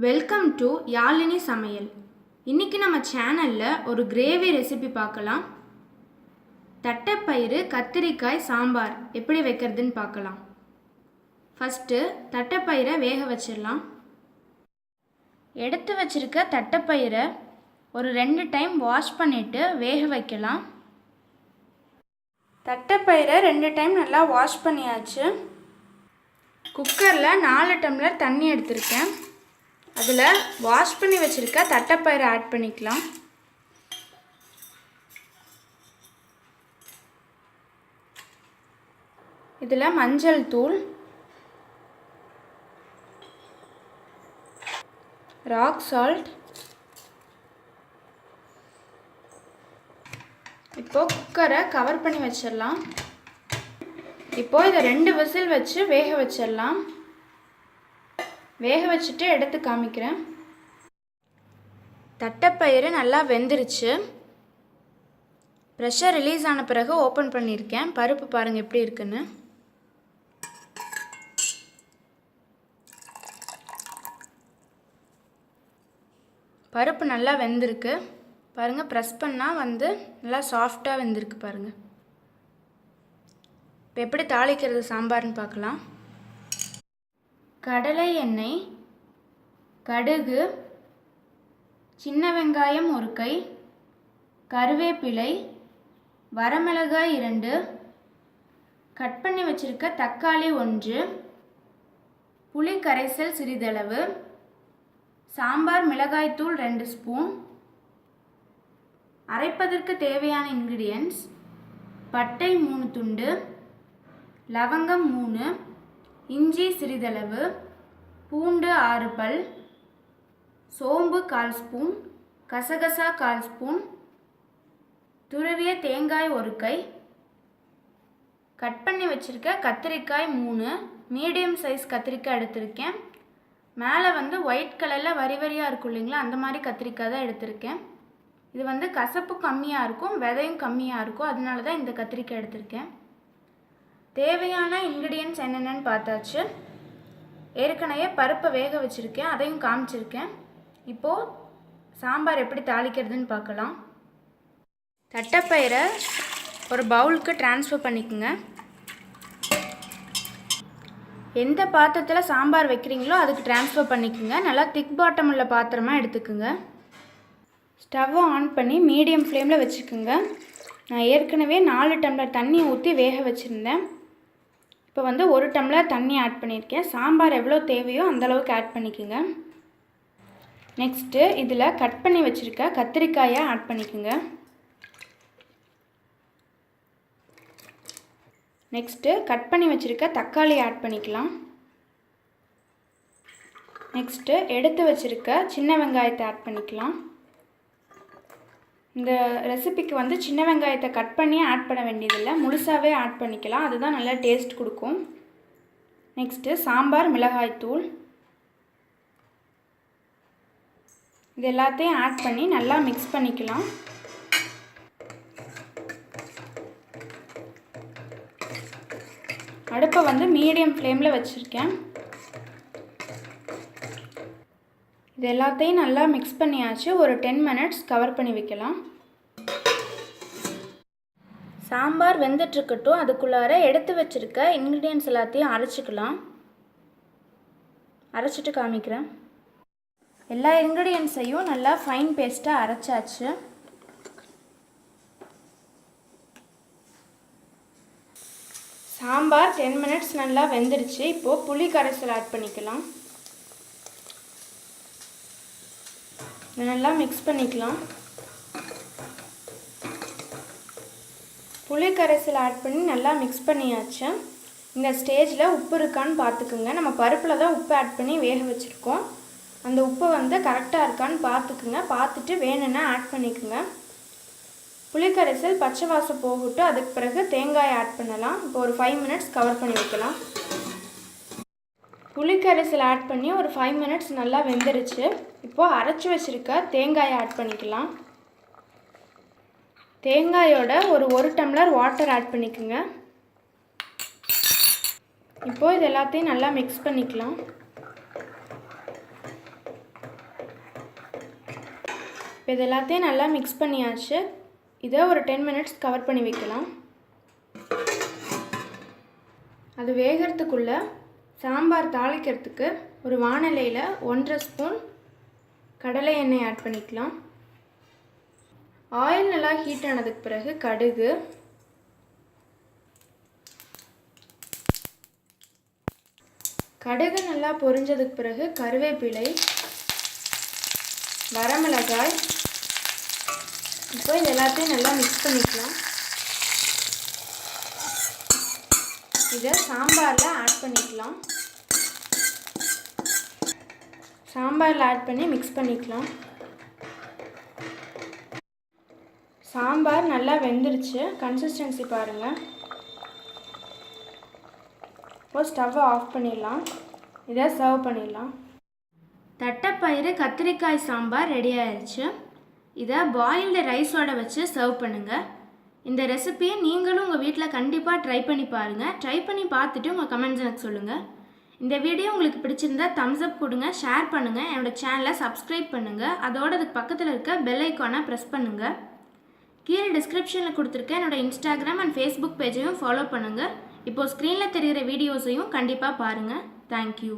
Welcome to Yazhini சமையல். இன்றைக்கி நம்ம சேனலில் ஒரு கிரேவி ரெசிபி பார்க்கலாம். தட்டைப்பயிறு கத்திரிக்காய் சாம்பார் எப்படி வைக்கிறதுன்னு பார்க்கலாம். ஃபஸ்ட்டு தட்டைப்பயிரை வேக வச்சிடலாம். எடுத்து வச்சிருக்க தட்டைப்பயிரை ஒரு 2 டைம் வாஷ் பண்ணிவிட்டு வேக வைக்கலாம். தட்டைப்பயிரை 2 டைம் நல்லா வாஷ் பண்ணியாச்சு. குக்கரில் 4 டம்ளர் தண்ணி எடுத்திருக்கேன். அதில் வாஷ் பண்ணி வச்சுருக்க தட்டைப்பயிரை ஆட் பண்ணிக்கலாம். இதில் மஞ்சள் தூள், ராக் சால்ட். இப்போது குக்கரை கவர் பண்ணி வச்சிடலாம். இப்போது இதை 2 விசில் வச்சு வேக வச்சிடலாம். வேக வச்சுட்டு எடுத்து காமிக்கிறேன். தட்டைப்பயிறு நல்லா வெந்துருச்சு. ப்ரெஷர் ரிலீஸ் ஆன பிறகு ஓப்பன் பண்ணியிருக்கேன். பருப்பு பாருங்கள் எப்படி இருக்குன்னு. பருப்பு நல்லா வெந்திருக்கு பாருங்கள். ப்ரெஸ் பண்ணால் நல்லா சாஃப்டாக வெந்திருக்கு பாருங்கள். இப்போ எப்படி தாளிக்கிறது சாம்பார்னு பார்க்கலாம். கடலை எண்ணெய், கடுகு, சின்ன வெங்காயம் 1 கை, கருவேப்பிலை, வரமிளகாய் 2, கட் பண்ணி வச்சிருக்க தக்காளி 1, புளி கரைசல் சிறிதளவு, சாம்பார் மிளகாய்த்தூள் 2 ஸ்பூன். அரைப்பதற்கு தேவையான இன்கிரீடியன்ட்ஸ்: பட்டை 3 துண்டு, லவங்கம் 3, இஞ்சி சிறிதளவு, பூண்டு 6 பல், சோம்பு 1/4 ஸ்பூன், கசகசா 1/4 ஸ்பூன், துருவிய தேங்காய் 1 கை, கட் பண்ணி வச்சுருக்க கத்திரிக்காய் 3, மீடியம் சைஸ் கத்திரிக்காய் எடுத்திருக்கேன். மேலே ஒயிட் கலரில் வரி வரியாக இருக்கும் இல்லைங்களா, அந்த மாதிரி கத்திரிக்காய் தான் எடுத்திருக்கேன். இது கசப்பு கம்மியாக இருக்கும், விதையும் கம்மியாக இருக்கும், அதனால தான் இந்த கத்திரிக்காய் எடுத்திருக்கேன். தேவையான இன்க்ரீடியன்ட்ஸ் என்னென்னு பார்த்தாச்சு. ஏற்கனவே பருப்பை வேக வச்சுருக்கேன், அதையும் காமிச்சிருக்கேன். இப்போது சாம்பார் எப்படி தாளிக்கிறதுன்னு பார்க்கலாம். தட்டைப்பயிரை ஒரு பவுலுக்கு ட்ரான்ஸ்ஃபர் பண்ணிக்கோங்க. எந்த பாத்திரத்தில் சாம்பார் வைக்கிறீங்களோ அதுக்கு ட்ரான்ஸ்ஃபர் பண்ணிக்கோங்க. நல்லா திக் பாட்டம் உள்ள பாத்திரமாக எடுத்துக்கோங்க. ஸ்டவ்வை ஆன் பண்ணி மீடியம் ஃப்ளேமில் வச்சுக்கோங்க. நான் ஏற்கனவே 4 டம்ளர் தண்ணி ஊற்றி வேக வச்சுருந்தேன். இப்போ 1 டம்ளர் தண்ணி ஆட் பண்ணியிருக்கேன். சாம்பார் எவ்வளோ தேவையோ அந்தளவுக்கு ஆட் பண்ணிக்கோங்க. நெக்ஸ்ட்டு இதில் கட் பண்ணி வச்சுருக்க கத்திரிக்காயை ஆட் பண்ணிக்கோங்க. நெக்ஸ்ட்டு கட் பண்ணி வச்சுருக்க தக்காளி ஆட் பண்ணிக்கலாம். நெக்ஸ்ட்டு எடுத்து வச்சுருக்க சின்ன வெங்காயத்தை ஆட் பண்ணிக்கலாம். இந்த ரெசிபிக்கு சின்ன வெங்காயத்தை கட் பண்ணி ஆட் பண்ண வேண்டியதில்லை, முழுசாகவே ஆட் பண்ணிக்கலாம். அதுதான் நல்லா டேஸ்ட் கொடுக்கும். நெக்ஸ்ட்டு சாம்பார் மிளகாய்த்தூள். இது எல்லாத்தையும் ஆட் பண்ணி நல்லா மிக்ஸ் பண்ணிக்கலாம். அடுப்பை மீடியம் ஃப்ளேமில் வச்சுருக்கேன். இது எல்லாத்தையும் நல்லா மிக்ஸ் பண்ணியாச்சு. ஒரு 10 மினிட்ஸ் கவர் பண்ணி வைக்கலாம். சாம்பார் வெந்துட்டுருக்கட்டும். அதுக்குள்ளார எடுத்து வச்சுருக்க இன்க்ரீடியன்ட்ஸ் எல்லாத்தையும் அரைச்சிக்கலாம். அரைச்சிட்டு காமிக்கிறேன். எல்லா இன்க்ரீடியன்ட்ஸையும் நல்லா ஃபைன் பேஸ்ட்டாக அரைச்சாச்சு. சாம்பார் 10 மினிட்ஸ் நல்லா வெந்துருச்சு. இப்போது புளி கரைசல் ஆட் பண்ணிக்கலாம். நல்லா மிக்ஸ் பண்ணிக்கலாம். புளி கரைசல் ஆட் பண்ணி நல்லா மிக்ஸ் பண்ணியாச்சு. இந்த ஸ்டேஜில் உப்பு இருக்கான்னு பார்த்துக்குங்க. நம்ம பருப்பில் தான் உப்பு ஆட் பண்ணி வேக வச்சுருக்கோம். அந்த உப்பு கரெக்டாக இருக்கான்னு பார்த்துக்குங்க. பார்த்துட்டு வேணும்னா ஆட் பண்ணிக்கோங்க. புளி கரைசல் பச்சை வாசம் போகட்டும். அதுக்கு பிறகு தேங்காயை ஆட் பண்ணலாம். இப்போ ஒரு 5 மினிட்ஸ் கவர் பண்ணி வைக்கலாம். புளி கரைசல் ஆட் பண்ணி ஒரு 5 மினிட்ஸ் நல்லா வெந்துருச்சு. இப்போது அரைச்சி வச்சுருக்க தேங்காயை ஆட் பண்ணிக்கலாம். தேங்காயோட ஒரு டம்ளர் வாட்டர் ஆட் பண்ணிக்கோங்க. இப்போது இது எல்லாத்தையும் நல்லா மிக்ஸ் பண்ணிக்கலாம். இப்போ இது எல்லாத்தையும் நல்லா மிக்ஸ் பண்ணியாச்சு. இதை ஒரு 10 மினிட்ஸ் கவர் பண்ணி வைக்கலாம். அது வேகிறதுக்குள்ளே சாம்பார் தாளிக்கிறதுக்கு ஒரு வாணலியில் 1.5 ஸ்பூன் கடலை எண்ணெய் ஆட் பண்ணிக்கலாம். ஆயில் நல்லா ஹீட் ஆனதுக்கு பிறகு கடுகு, கடுகு நல்லா பொரிஞ்சதுக்கு பிறகு கருவேப்பிலை, வரமிளகாய். இப்போ இது எல்லாத்தையும் நல்லா மிக்ஸ் பண்ணிக்கலாம். இதை சாம்பாரில் ஆட் பண்ணிக்கலாம். சாம்பாரில் ஆட் பண்ணி மிக்ஸ் பண்ணிக்கலாம். சாம்பார் நல்லா வெந்துருச்சு. கன்சிஸ்டன்சி பாருங்கள். இப்போ ஸ்டவ்வை ஆஃப் பண்ணிடலாம். இதை சர்வ் பண்ணிடலாம். தட்டைப்பயிறு கத்திரிக்காய் சாம்பார் ரெடி ஆயிடுச்சு. இதை பாயில்டு ரைஸோட வச்சு சர்வ் பண்ணுங்கள். இந்த ரெசிபியை நீங்களும் உங்கள் வீட்டில் கண்டிப்பாக ட்ரை பண்ணி பாருங்கள். ட்ரை பண்ணி பார்த்துட்டு உங்கள் கமெண்ட்ஸ் எனக்கு சொல்லுங்கள். இந்த வீடியோ உங்களுக்கு பிடிச்சிருந்தா தம்ஸ் அப் கொடுங்க, ஷேர் பண்ணுங்கள், என்னோடய சேனலை சப்ஸ்கிரைப் பண்ணுங்கள். அதோட அதுக்கு பக்கத்தில் இருக்க பெல் ஐக்கானை ப்ரெஸ் பண்ணுங்கள். கீழே டிஸ்கிரிப்ஷனில் கொடுத்துருக்க என்னோடய இன்ஸ்டாகிராம் அண்ட் ஃபேஸ்புக் பேஜையும் ஃபாலோ பண்ணுங்கள். இப்போது ஸ்க்ரீனில் தெரிகிற வீடியோஸையும் கண்டிப்பாக பாருங்கள். தேங்க்யூ.